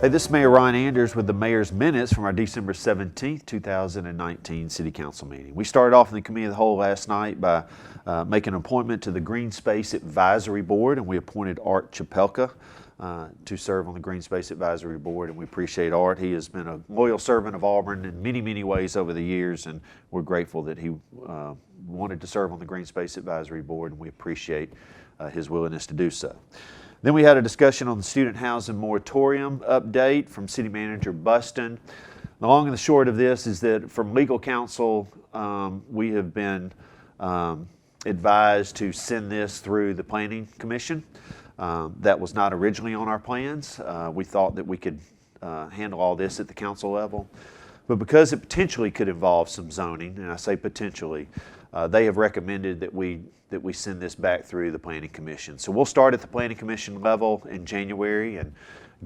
Hey, this is Mayor Ron Anders with the Mayor's Minutes from our December 17th, 2019 City Council meeting. We started off in the Committee of the Whole last night by making an appointment to the Green Space Advisory Board, and we appointed Art Chapelka to serve on the Green Space Advisory Board, and we appreciate Art. He has been a loyal servant of Auburn in many, many ways over the years, and we're grateful that he wanted to serve on the Green Space Advisory Board, and we appreciate his willingness to do so. Then we had a discussion on the student housing moratorium update from City Manager Buston. The long and the short of this is that from legal counsel, we have been advised to send this through the Planning Commission. That was not originally on our plans. We thought that we could handle all this at the council level. But because it potentially could involve some zoning, and I say potentially, they have recommended that we send this back through the Planning Commission. So we'll start at the Planning Commission level in January and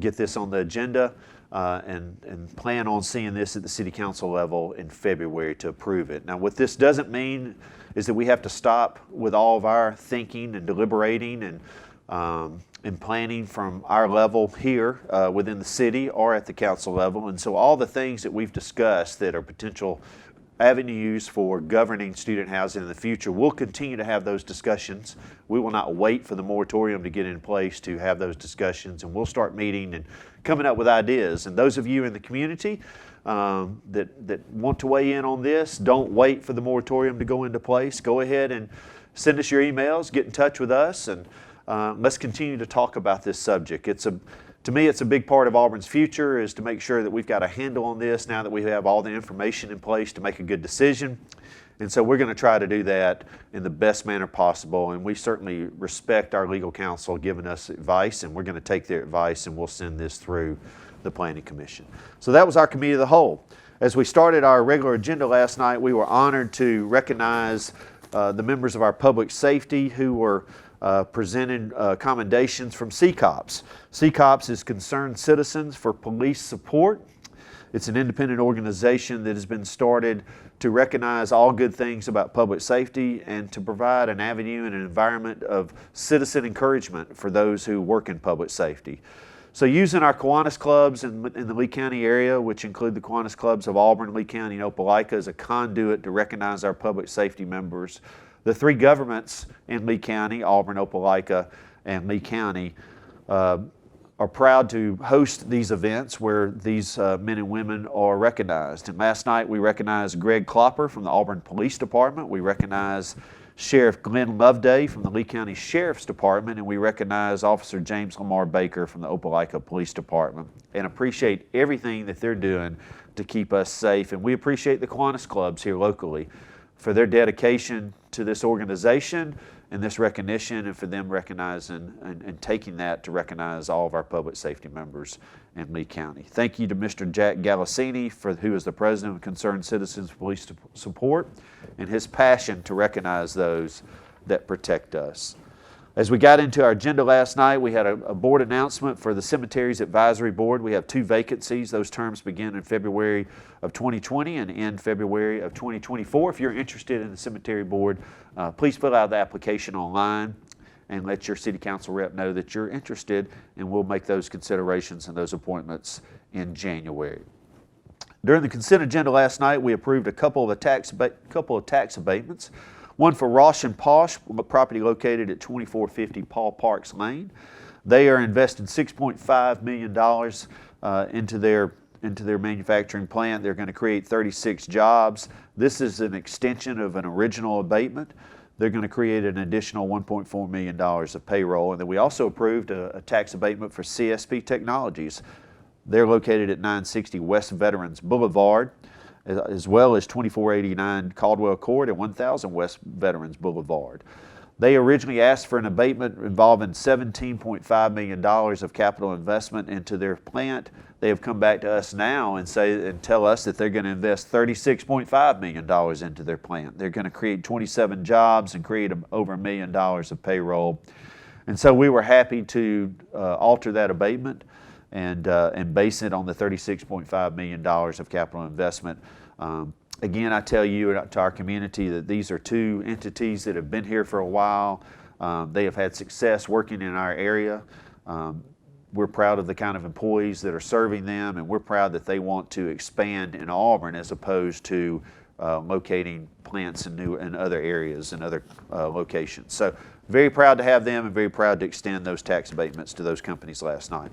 get this on the agenda and plan on seeing this at the City Council level in February to approve it. Now, what this doesn't mean is that we have to stop with all of our thinking and deliberating and planning from our level here within the city or at the council level. And so all the things that we've discussed that are potential avenues for governing student housing in the future, we'll continue to have those discussions. We will not wait for the moratorium to get in place to have those discussions, and we'll start meeting and coming up with ideas. And those of you in the community that want to weigh in on this, don't wait for the moratorium to go into place. Go ahead and send us your emails, get in touch with us, and let's continue to talk about this subject. To me, it's a big part of Auburn's future is to make sure that we've got a handle on this now that we have all the information in place to make a good decision. And so we're going to try to do that in the best manner possible. And we certainly respect our legal counsel giving us advice, and we're going to take their advice and we'll send this through the Planning Commission. So that was our Committee of the Whole. As we started our regular agenda last night, we were honored to recognize the members of our public safety who were presented commendations from CCOPS. CCOPS is Concerned Citizens for Police Support. It's an independent organization that has been started to recognize all good things about public safety and to provide an avenue and an environment of citizen encouragement for those who work in public safety. So using our Kiwanis clubs in the Lee County area, which include the Kiwanis clubs of Auburn, Lee County, and Opelika as a conduit to recognize our public safety members, the three governments in Lee County, Auburn, Opelika, and Lee County, are proud to host these events where these men and women are recognized. And last night we recognized Greg Klopper from the Auburn Police Department. We recognized Sheriff Glenn Loveday from the Lee County Sheriff's Department, and we recognize Officer James Lamar Baker from the Opelika Police Department, and appreciate everything that they're doing to keep us safe. And we appreciate the Kiwanis clubs here locally for their dedication to this organization and this recognition, and for them recognizing and taking that to recognize all of our public safety members in Lee County. Thank you to Mr. Jack Galasini, who is the president of Concerned Citizens Police Support, and his passion to recognize those that protect us. As we got into our agenda last night, we had a board announcement for the Cemeteries Advisory Board. We have 2 vacancies. Those terms begin in February of 2020 and end February of 2024. If you're interested in the Cemetery Board, please fill out the application online and let your City Council rep know that you're interested, and we'll make those considerations and those appointments in January. During the consent agenda last night, we approved a couple of tax abatements. One for Rosh and Posh, property located at 2450 Paul Parks Lane. They are investing $6.5 million into their manufacturing plant. They're going to create 36 jobs. This is an extension of an original abatement. They're going to create an additional $1.4 million of payroll. And then we also approved a tax abatement for CSP Technologies. They're located at 960 West Veterans Boulevard, as well as 2489 Caldwell Court and 1000 West Veterans Boulevard. They originally asked for an abatement involving $17.5 million of capital investment into their plant. They have come back to us now and tell us that they're going to invest $36.5 million into their plant. They're going to create 27 jobs and create over $1 million of payroll. And so we were happy to alter that abatement and base it on the $36.5 million of capital investment. Again, I tell you to our community that these are 2 entities that have been here for a while. They have had success working in our area. we're proud of the kind of employees that are serving them, and we're proud that they want to expand in Auburn as opposed to locating plants in other areas and other locations. So very proud to have them and very proud to extend those tax abatements to those companies last night.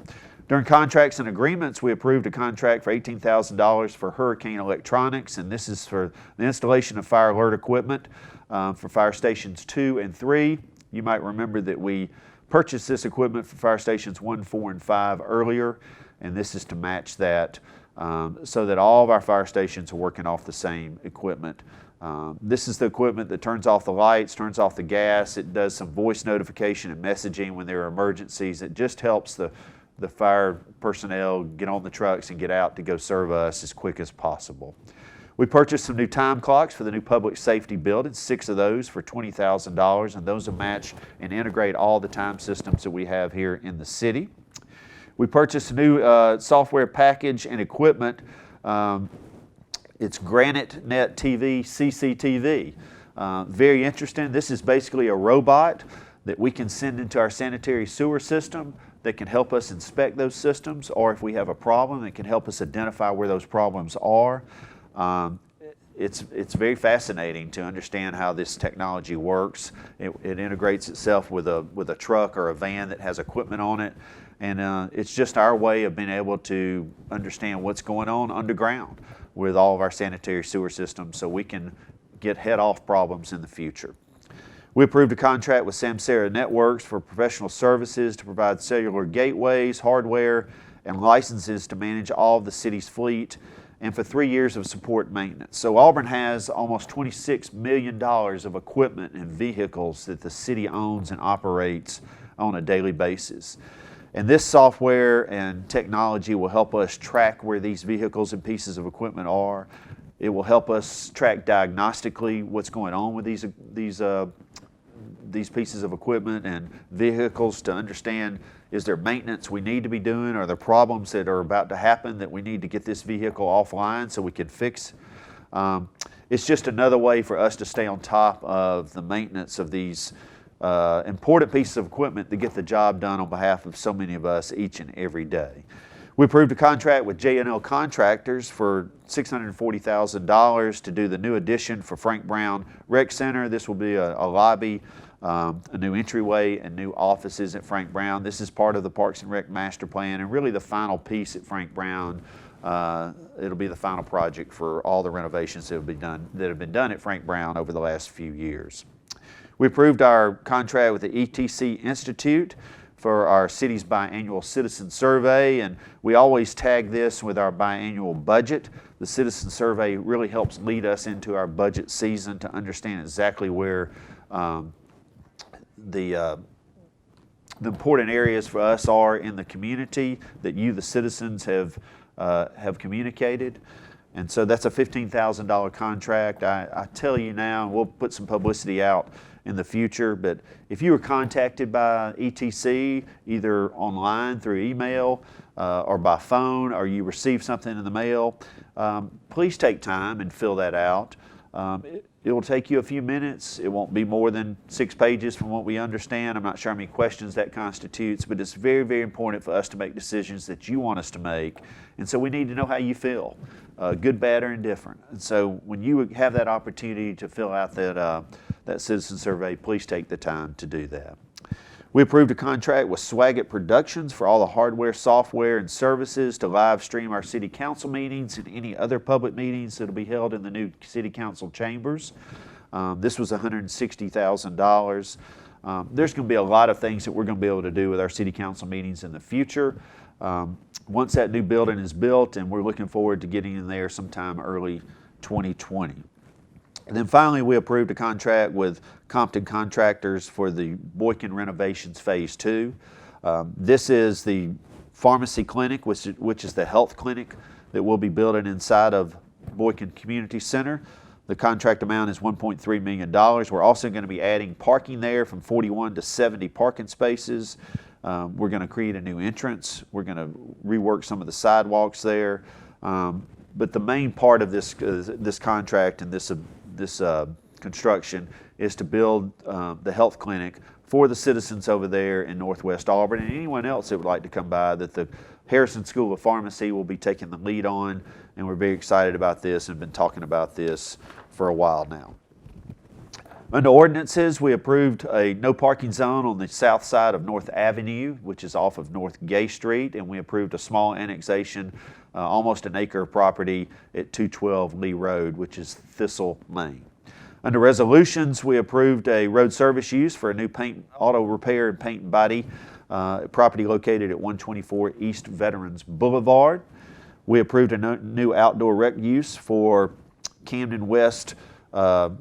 During contracts and agreements, we approved a contract for $18,000 for hurricane electronics, and this is for the installation of fire alert equipment for fire stations 2 and 3. You might remember that we purchased this equipment for fire stations 1, 4, and 5 earlier, and this is to match that so that all of our fire stations are working off the same equipment. This is the equipment that turns off the lights, turns off the gas. It does some voice notification and messaging when there are emergencies. It just helps the fire personnel get on the trucks and get out to go serve us as quick as possible. We purchased some new time clocks for the new public safety building, 6 of those for $20,000, and those will match and integrate all the time systems that we have here in the city. We purchased a new software package and equipment. It's Granite Net TV CCTV. Very interesting. This is basically a robot that we can send into our sanitary sewer system that can help us inspect those systems, or if we have a problem, it can help us identify where those problems are. It's very fascinating to understand how this technology works. It integrates itself with a truck or a van that has equipment on it, and it's just our way of being able to understand what's going on underground with all of our sanitary sewer systems so we can get head-off problems in the future. We approved a contract with Samsara Networks for professional services to provide cellular gateways, hardware, and licenses to manage all of the city's fleet, and for 3 years of support and maintenance. So Auburn has almost $26 million of equipment and vehicles that the city owns and operates on a daily basis. And this software and technology will help us track where these vehicles and pieces of equipment are. It will help us track diagnostically what's going on with these pieces of equipment and vehicles to understand, is there maintenance we need to be doing? Are there problems that are about to happen that we need to get this vehicle offline so we can fix? It's just another way for us to stay on top of the maintenance of these important pieces of equipment to get the job done on behalf of so many of us each and every day. We approved a contract with J&L Contractors for $640,000 to do the new addition for Frank Brown Rec Center. This will be a lobby, a new entryway, and new offices at Frank Brown. This is part of the Parks and Rec Master Plan and really the final piece at Frank Brown. It'll be the final project for all the renovations that have been done at Frank Brown over the last few years. We approved our contract with the ETC Institute for our city's biannual citizen survey, and we always tag this with our biannual budget. The citizen survey really helps lead us into our budget season to understand exactly where the important areas for us are in the community that you, the citizens, have communicated. And so that's a $15,000 contract. I tell you now, and we'll put some publicity out in the future, but if you were contacted by ETC, either online through email or by phone, or you received something in the mail, please take time and fill that out. It will take you a few minutes. It won't be more than 6 pages from what we understand. I'm not sure how many questions that constitutes, but it's very, very important for us to make decisions that you want us to make. And so we need to know how you feel, good, bad, or indifferent. And so when you have that opportunity to fill out that citizen survey, please take the time to do that. We approved a contract with Swaggart Productions for all the hardware, software, and services to live stream our city council meetings and any other public meetings that will be held in the new city council chambers. This was $160,000. There's going to be a lot of things that we're going to be able to do with our city council meetings in the future. Once that new building is built, and we're looking forward to getting in there sometime early 2020. And then finally, we approved a contract with Compton Contractors for the Boyken Renovations Phase 2. This is the pharmacy clinic, which is the health clinic that we'll be building inside of Boyken Community Center. The contract amount is $1.3 million. We're also going to be adding parking there from 41 to 70 parking spaces. We're going to create a new entrance. We're going to rework some of the sidewalks there. But the main part of this contract and this construction is to build the health clinic for the citizens over there in Northwest Auburn and anyone else that would like to come by, that the Harrison School of Pharmacy will be taking the lead on, and we're very excited about this and been talking about this for a while now. Under ordinances, we approved a no parking zone on the south side of North Avenue, which is off of North Gay Street, and we approved a small annexation, almost an acre of property at 212 Lee Road, which is Thistle Lane. Under resolutions, we approved a road service use for a new auto repair and paint and body property located at 124 East Veterans Boulevard. We approved a new outdoor rec use for Camden West,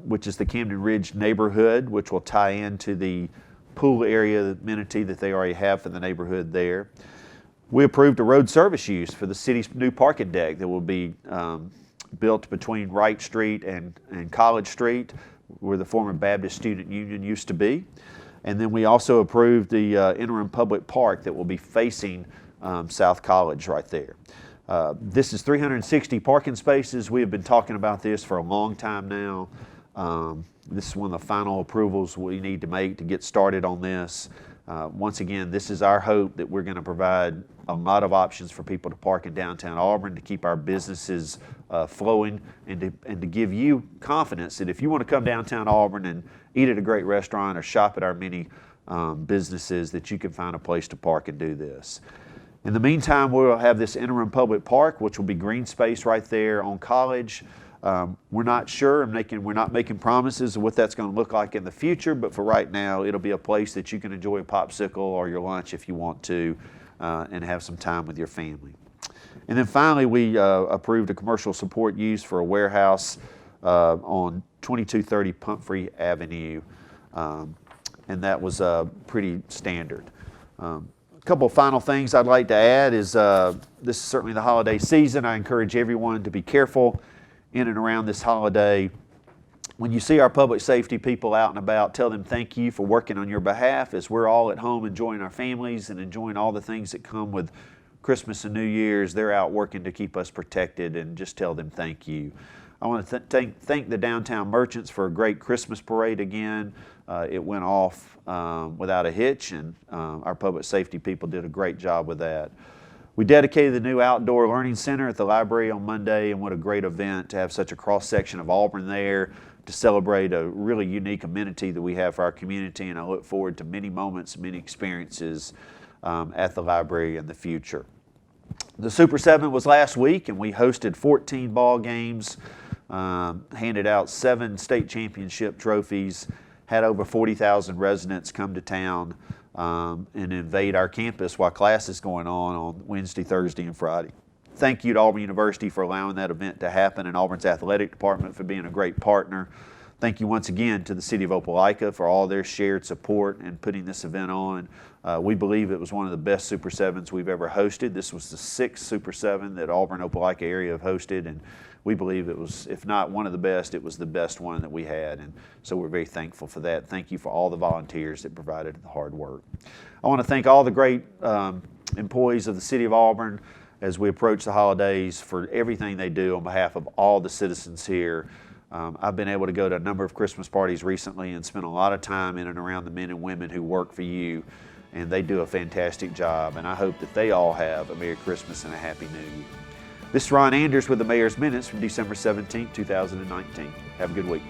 which is the Camden Ridge neighborhood, which will tie into the pool area amenity that they already have for the neighborhood there. We approved a road service use for the city's new parking deck that will be built between Wright Street and College Street, where the former Baptist Student Union used to be. And then we also approved the Interim public park that will be facing South College right there. This is 360 parking spaces. We have been talking about this for a long time now. This is one of the final approvals we need to make to get started on this. Once again, this is our hope that we're going to provide a lot of options for people to park in downtown Auburn, to keep our businesses flowing, and to give you confidence that if you want to come downtown Auburn and eat at a great restaurant or shop at our many businesses, that you can find a place to park and do this. In the meantime, we'll have this interim public park, which will be green space right there on College. We're not sure, we're not making promises of what that's going to look like in the future, but for right now, it'll be a place that you can enjoy a popsicle or your lunch if you want to, and have some time with your family. And then finally, we approved a commercial support use for a warehouse on 2230 Pumphrey Avenue, and that was pretty standard. A couple of final things I'd like to add is this is certainly the holiday season. I encourage everyone to be careful in and around this holiday. When you see our public safety people out and about, tell them thank you for working on your behalf, as we're all at home enjoying our families and enjoying all the things that come with Christmas and New Year's. They're out working to keep us protected, and just tell them thank you. I want to thank the downtown merchants for a great Christmas parade again. It went off without a hitch, and our public safety people did a great job with that. We dedicated the new outdoor learning center at the library on Monday, and what a great event to have such a cross-section of Auburn there to celebrate a really unique amenity that we have for our community, and I look forward to many moments, many experiences at the library in the future. The Super 7 was last week, and we hosted 14 ball games, handed out 7 state championship trophies, had over 40,000 residents come to town and invade our campus while class is going on Wednesday, Thursday, and Friday. Thank you to Auburn University for allowing that event to happen, and Auburn's athletic department for being a great partner. Thank you once again to the City of Opelika for all their shared support in putting this event on. We believe it was one of the best Super 7s we've ever hosted. This was the 6th Super 7 that Auburn Opelika area have hosted, and we believe it was, if not one of the best, it was the best one that we had, and so we're very thankful for that. Thank you for all the volunteers that provided the hard work. I want to thank all the great employees of the City of Auburn as we approach the holidays for everything they do on behalf of all the citizens here. I've been able to go to a number of Christmas parties recently and spend a lot of time in and around the men and women who work for you, and they do a fantastic job, and I hope that they all have a Merry Christmas and a Happy New Year. This is Ron Anders with the Mayor's Minutes from December 17, 2019. Have a good week.